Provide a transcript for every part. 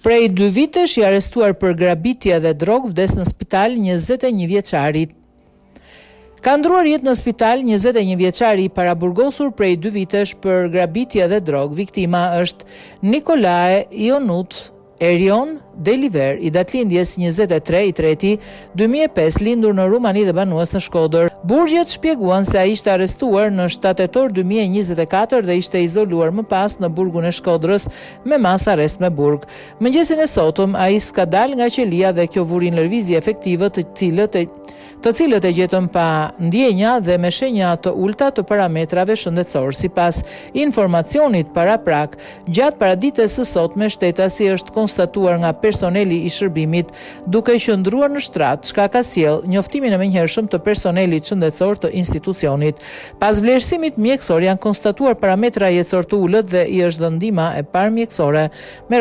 Prej 2 vitesh i arrestuar për grabitje dhe drogë vdes në spital 21 vjeçari. Ka ndruar jetë në spital 21 vjeçari i paraburgosur prej 2 vitesh për grabitje dhe drogë. Viktima është Nikolae Ionut Erion Deliver, i datëlindjes 23/3/2005, lindur në Rumani dhe banues në Shkodër. Burgjet shpjeguan se ai ishte arrestuar në 7 tetor 2024 dhe ishte izoluar më pas në burgun e Shkodrës me mas arrest me burg. Mëngjesin e sotëm ai s'ka dalë nga qelia dhe kjo vuri në lëvizje efektive të cilët e gjetën pa ndjenja dhe me shenja të ulta të parametrave shëndetësor. Sipas informacionit paraprak, gjatë paraditës së sotme shtetasi është konstatuar nga personeli i shërbimit duke qëndruar në shtrat, çka ka sjell njoftimin e menjëhershëm të personelit shëndetësor të institucionit. Pas vlerësimit mjekësor janë konstatuar parametra jetësor të ulët dhe i është dhënë ndihma e parë mjekësore me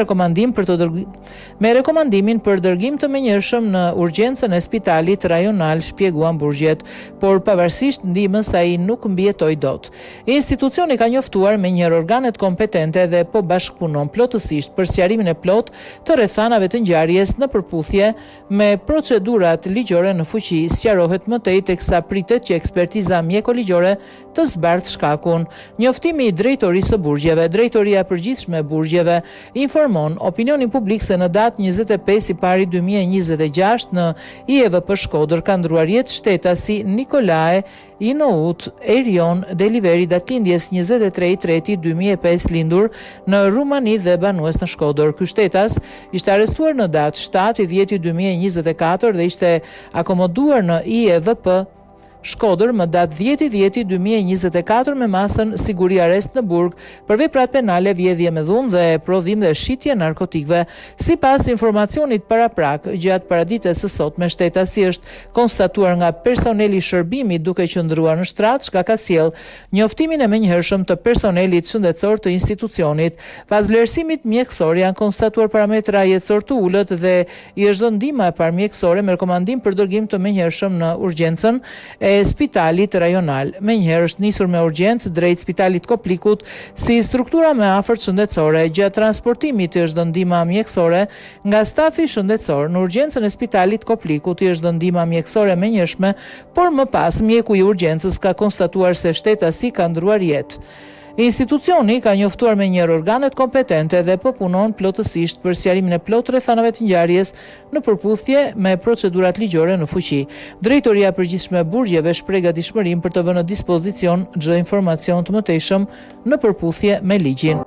rekomandimin për dërgim të menjëhershëm në urgjencën e spitalit rajonal, shpjeguan burgjet, por pavarësisht ndihmës ai nuk mbijetoi dot. Institucioni ka njoftuar menjëherë organet kompetente dhe po bashkëpunon plotësisht për sqarimin e plot të rrethanave të ngjarjes në përputhje me procedurat ligjore në fuqi. Sqarohet më tej teksa pritet që ekspertiza mjeko-ligjore të zbardhë shkakun. Njoftimi i drejtorisë së burgjeve. Drejtoria e përgjithshme e burgjeve informon opinionin publik se në datë 25/1/2026 në IEVP Shkodër ka ndruar jetë shtetasi Nikolae Inout Erion Deliveri, datëlindjes 23/3/2005, lindur në Rumani dhe banues në Shkodër. Ky shtetas ishte arrestuar në datë 7/10/2024 dhe ishte akomoduar në IEVP Shkodër më datë 10/10/2024 me masën siguri arrest në burg për veprat penale, vjedhje me dhunë dhe prodhim dhe shitje narkotikëve. Sipas informacionit paraprak, gjatë paraditës së sotme shtetasi është konstatuar nga personeli i shërbimit duke qëndruar në shtrat, çka ka sjell njoftimin e menjëhershëm të personelit shëndetësor të institucionit. Pas vlerësimit mjekësor janë konstatuar parametra jetësor të ulët dhe i është dhënë ndihma e parë mjekësore me rekomandim për dërgim të menjëhershëm në urgjencën e spitalit rajonal. Menjëherë është nisur me urgjencë drejt spitalit Koplikut si struktura më afërt shëndetësore. Gjatë transportimit i është dhënë ndihma mjekësore nga stafi shëndetësor. Në urgjencën e spitalit Koplikut i është dhënë ndihma mjekësore menjëhershme, por më pas mjeku i urgjencës ka konstatuar se shtetasi ka ndruar jetë. Institucioni ka njoftuar menjëherë organet kompetente dhe po punon plotësisht për sqarimin e plotë rrethanave të ngjarjes në përputhje me procedurat ligjore në fuqi. Drejtoria e përgjithshme e burgjeve shpreh gatishmërinë për të vënë në dispozicion çdo informacion të mëtejshëm në përputhje me ligjin.